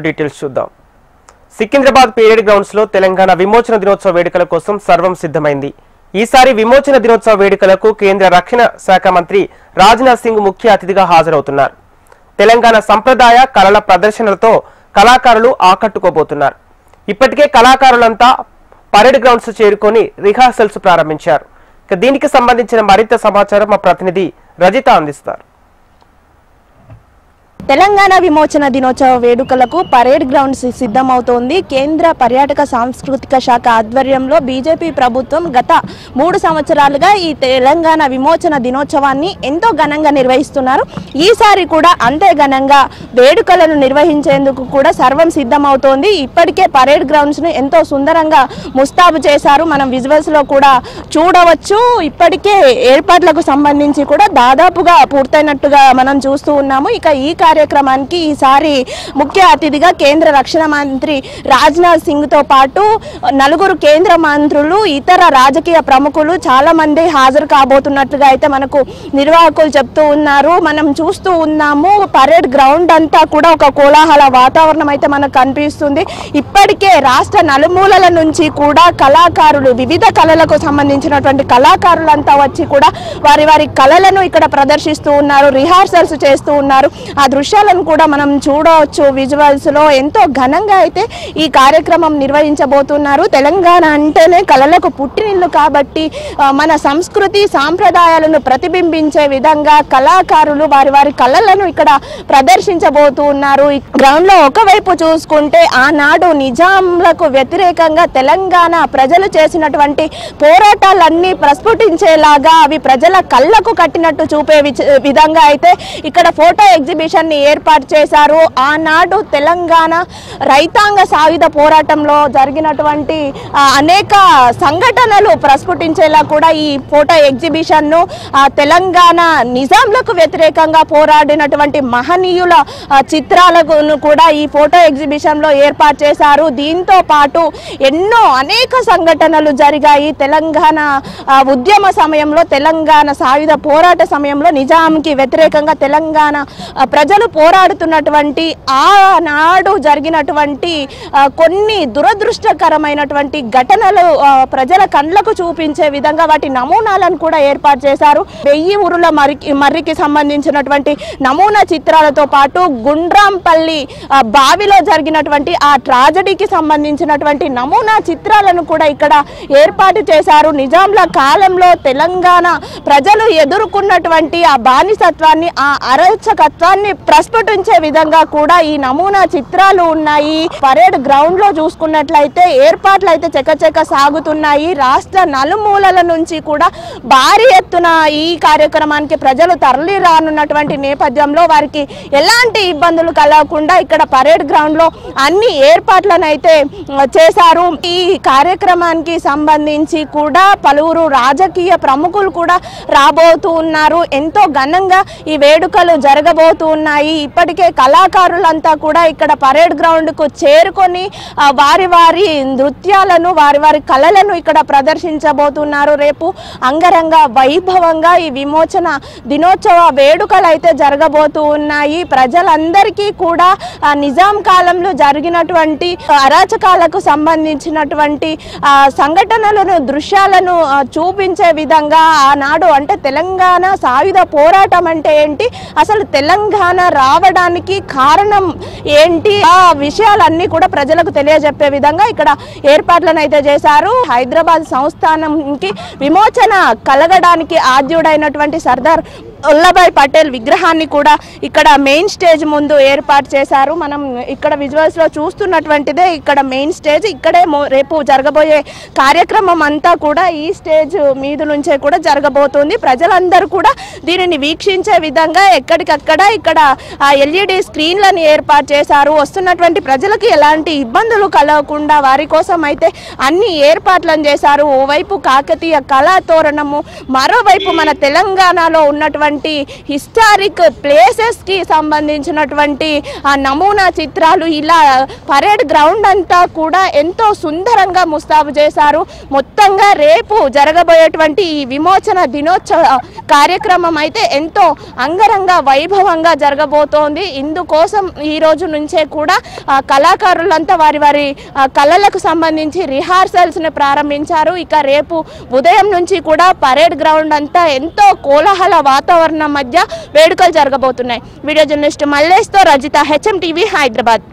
Details చూద్దాం. Secunderabad period grounds లో తెలంగాణ విమోచన దినోత్సవ వేడుకల కోసం సర్వం సిద్ధమైంది. ఈసారి విమోచన దినోత్సవ వేడుకలకు కేంద్ర రక్షణ శాఖ మంత్రి రాజ్నాథ్ సింగ్ ముఖ్య అతిథిగా హాజరవుతున్నారు. తెలంగాణ సంప్రదాయ కళల ప్రదర్శనలతో కళాకారులు ఆకట్టుకోబోతున్నారు. ఇప్పటికే కళాకారులంతా పరేడ్ గ్రౌండ్స్ చేరుకొని రిహార్సల్స్ ప్రారంభించారు. దీనికి సంబంధించిన మరింత సమాచారం మా ప్రతినిధి రజిత అందిస్తారు. తెలంగాణ విమోచన దినోత్సవ వేడుకలకు పరేడ్ గ్రౌండ్స్ సిద్ధమవుతోంది. కేంద్ర పర్యాటక సాంస్కృతిక శాఖ ఆధ్వర్యంలో బీజేపీ ప్రభుత్వం గత 3 సంవత్సరాలుగా ఈ తెలంగాణ విమోచన దినోత్సవాన్ని ఎంతో ఘనంగా నిర్వహిస్తున్నారు. ఈసారి కూడా అంతే ఘనంగా వేడుకలను నిర్వహించేందుకు కూడా సర్వం సిద్ధమవుతోంది. ఇప్పటికే పరేడ్ గ్రౌండ్స్ ను ఎంతో సుందరంగా ముస్తాబు చేశారు. మనం విజువల్స్ లో కూడా చూడవచ్చు. ఇప్పటికే ఏర్పాట్లకు సంబంధించి కూడా దాదాపుగా పూర్తయినట్టుగా మనం చూస్తూ ఉన్నాము. ఇక ఈ కార్యక్రమానికి ఈసారి ముఖ్య అతిథిగా కేంద్ర రక్షణ మంత్రి రాజ్నాథ్ సింగ్ తో పాటు 4 కేంద్ర మంత్రులు, ఇతర రాజకీయ ప్రముఖులు చాలా మంది హాజరు కాబోతున్నట్లుగా అయితే మనకు నిర్వాహకులు చెప్తూ ఉన్నారు. మనం చూస్తూ ఉన్నాము పరేడ్ గ్రౌండ్ అంతా కూడా ఒక కోలాహల వాతావరణం అయితే మనకు కనిపిస్తుంది. ఇప్పటికే రాష్ట్ర నలుమూలల నుంచి కూడా కళాకారులు, వివిధ కళలకు సంబంధించినటువంటి కళాకారులంతా వచ్చి కూడా వారి కళలను ఇక్కడ ప్రదర్శిస్తూ ఉన్నారు, రిహార్సల్స్ చేస్తూ ఉన్నారు. ఆ దృశ్యాలను కూడా మనం చూడవచ్చు విజువల్స్ లో. ఎంతో ఘనంగా అయితే ఈ కార్యక్రమం నిర్వహించబోతున్నారు. తెలంగాణ అంటేనే కళలకు పుట్టినిల్లు కాబట్టి మన సంస్కృతి సాంప్రదాయాలను ప్రతిబింబించే విధంగా కళాకారులు వారి కళలను ఇక్కడ ప్రదర్శించబోతూ ఉన్నారు. ఈ గ్రౌండ్ లో ఒకవైపు చూసుకుంటే ఆనాడు నిజాంలకు వ్యతిరేకంగా తెలంగాణ ప్రజలు చేసినటువంటి పోరాటాలన్నీ ప్రస్ఫుటించేలాగా అవి ప్రజల కళ్ళకు కట్టినట్టు చూపే విధంగా అయితే ఇక్కడ ఫోటో ఎగ్జిబిషన్ ఏర్పాటు చేశారు. ఆనాడు తెలంగాణ రైతాంగ సాయుధ పోరాటంలో జరిగినటువంటి అనేక సంఘటనలు ప్రస్ఫుటించేలా కూడా ఈ ఫోటో ఎగ్జిబిషన్ ను తెలంగాణ నిజాంలకు వ్యతిరేకంగా పోరాడినటువంటి మహనీయుల చిత్రాలను కూడా ఈ ఫోటో ఎగ్జిబిషన్ లో ఏర్పాటు చేశారు. దీంతో పాటు అనేక సంఘటనలు జరిగాయి. తెలంగాణ ఉద్యమ సమయంలో, తెలంగాణ సాయుధ పోరాట సమయంలో నిజాంకి వ్యతిరేకంగా తెలంగాణ ప్రజలు పోరాడుతున్నటువంటి ఆనాడు జరిగినటువంటి కొన్ని దురదృష్టకరమైనటువంటి ఘటనలు ప్రజల కళ్ళకు చూపించే విధంగా వాటి నమూనాలను కూడా ఏర్పాటు చేశారు. 1000 ఊరుల మర్రికి సంబంధించినటువంటి నమూనా చిత్రాలతో పాటు గుండ్రాంపల్లి బావిలో జరిగినటువంటి ఆ ట్రాజడీకి సంబంధించినటువంటి నమూనా చిత్రాలను కూడా ఇక్కడ ఏర్పాటు చేశారు. నిజాంల కాలంలో తెలంగాణ ప్రజలు ఎదుర్కొన్నటువంటి ఆ బానిసత్వాన్ని, ఆ అరాచకత్వాన్ని ప్రస్ఫుటించే విధంగా కూడా ఈ నమూనా చిత్రాలు ఉన్నాయి. పరేడ్ గ్రౌండ్ లో చూసుకున్నట్లయితే ఏర్పాట్లు అయితే చకచక సాగుతున్నాయి. రాష్ట్ర నలుమూలల నుంచి కూడా భారీ ఎత్తున ఈ కార్యక్రమానికి ప్రజలు తరలి రానున్నటువంటి నేపథ్యంలో వారికి ఎలాంటి ఇబ్బందులు కలగకుండా ఇక్కడ పరేడ్ గ్రౌండ్ లో అన్ని ఏర్పాట్లను అయితే చేశారు. ఈ కార్యక్రమానికి సంబంధించి కూడా పలువురు రాజకీయ ప్రముఖులు కూడా రాబోతూ ఉన్నారు. ఎంతో ఘనంగా ఈ వేడుకలు జరగబోతూ ఉన్నాయి. ఇప్పటికే కళాకారులంతా కూడా ఇక్కడ పరేడ్ గ్రౌండ్ కు చేరుకొని వారి నృత్యాలను, వారి కళలను ఇక్కడ ప్రదర్శించబోతున్నారు. రేపు అంగరంగ వైభవంగా ఈ విమోచన దినోత్సవ వేడుకలు అయితే జరగబోతూ ఉన్నాయి. ప్రజలందరికీ కూడా నిజాం కాలంలో జరిగినటువంటి అరాచకాలకు సంబంధించినటువంటి సంఘటనలను, దృశ్యాలను చూపించే విధంగా ఆనాడు అంటే తెలంగాణ సాయుధ పోరాటం అంటే ఏంటి, అసలు తెలంగాణ రావడానికి కారణం ఏంటి, ఆ విషయాలన్నీ కూడా ప్రజలకు తెలియజెప్పే విధంగా ఇక్కడ ఏర్పాట్లను అయితే చేశారు. హైదరాబాద్ సంస్థానంకి విమోచన కలగడానికి ఆద్యుడైనటువంటి సర్దార్ వల్లభాయ్ పటేల్ విగ్రహాన్ని కూడా ఇక్కడ మెయిన్ స్టేజ్ ముందు ఏర్పాటు చేశారు. మనం ఇక్కడ విజువల్స్ లో చూస్తున్నటువంటిదే ఇక్కడ మెయిన్ స్టేజ్. ఇక్కడే రేపు జరగబోయే కార్యక్రమం అంతా కూడా ఈ స్టేజ్ మీద నుంచే కూడా జరగబోతుంది. ప్రజలందరూ కూడా దీనిని వీక్షించే విధంగా ఎక్కడికక్కడ ఇక్కడ LED స్క్రీన్లను ఏర్పాటు చేశారు. వస్తున్నటువంటి ప్రజలకు ఎలాంటి ఇబ్బందులు కలగకుండా వారి కోసం అయితే అన్ని ఏర్పాట్లను చేశారు. ఓవైపు కాకతీయ కళా తోరణము, మరోవైపు మన తెలంగాణలో ఉన్నటువంటి సంబంధించినటువంటి హిస్టారిక్ ప్లేసెస్కి సంబంధించినటువంటి నమూనా చిత్రాలు ఇలా పరేడ్ గ్రౌండ్ అంతా కూడా ఎంతో సుందరంగా ముస్తాబు చేశారు. మొత్తంగా రేపు జరగబోయేటువంటి ఈ విమోచన దినోత్సవ కార్యక్రమం అయితే ఎంతో అంగరంగ వైభవంగా జరగబోతోంది. ఇందుకోసం ఈ రోజు నుంచే కూడా కళాకారులంతా వారి వారి కళలకు సంబంధించి రిహార్సల్స్ని ప్రారంభించారు. ఇక రేపు ఉదయం నుంచి కూడా పరేడ్ గ్రౌండ్ అంతా ఎంతో కోలాహల వాతావరణం మధ్య వేడుకలు జరగబోతున్నాయి. వీడియో జర్నలిస్ట్ మల్లేష్తో రజిత, HM టీవీ, హైదరాబాద్.